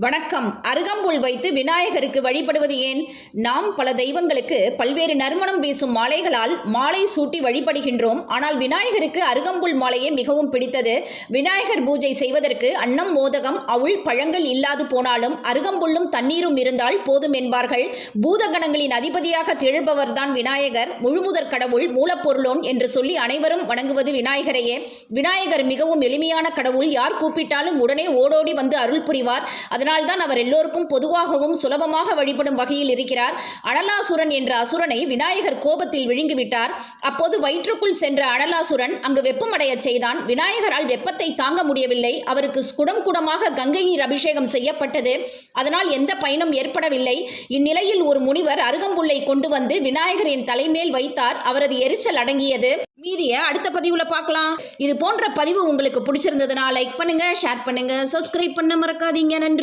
வணக்கம். அருகம்புல் வைத்து விநாயகருக்கு வழிபடுவது ஏன்? நாம் பல தெய்வங்களுக்கு பல்வேறு நறுமணம் வீசும் மாலைகளால் மாலை சூட்டி வழிபடுகின்றோம். ஆனால் விநாயகருக்கு அருகம்புல் மாலையே மிகவும் பிடித்தது. விநாயகர் பூஜை செய்வதற்கு அன்னம், மோதகம், அவுள், பழங்கள் இல்லாது போனாலும் அருகம்புல்லும் தண்ணீரும் இருந்தால் போதும் என்பார்கள். பூதகணங்களின் அதிபதியாக திகழ்பவர்தான் விநாயகர். முழுமுதற் கடவுள், மூலப்பொருளோன் என்று சொல்லி அனைவரும் வணங்குவது விநாயகரையே. விநாயகர் மிகவும் எளிமையான கடவுள். யார் கூப்பிட்டாலும் உடனே ஓடோடி வந்து அருள் புரிவார். அதனால்தான் அவர் எல்லோருக்கும் பொதுவாகவும் சுலபமாக வழிபடும் வகையில் இருக்கிறார். அனலாசுரன் என்ற அசுரனை விநாயகர் கோபத்தில் விழுங்கிவிட்டார். அப்போது வயிற்றுக்குள் சென்ற அனலாசுரன் அங்கு வெப்பமடைய செய்தான். விநாயகரால் வெப்பத்தை தாங்க முடியவில்லை. அவருக்கு குடம் குடமாக கங்கை நீர் அபிஷேகம் செய்யப்பட்டது. அதனால் எந்த பயனும் ஏற்படவில்லை. இந்நிலையில் ஒரு முனிவர் அருகம்புல்லை கொண்டு வந்து விநாயகரின் தலைமேல் வைத்தார். அவரது எரிச்சல் அடங்கியது. மீதியை அடுத்த பதிவுல பார்க்கலாம். இது போன்ற பதிவு உங்களுக்கு பிடிச்சிருந்ததுன்னா லைக் பண்ணுங்க, ஷேர் பண்ணுங்க, சப்ஸ்கிரைப் பண்ண மறக்காதீங்க. நன்றி.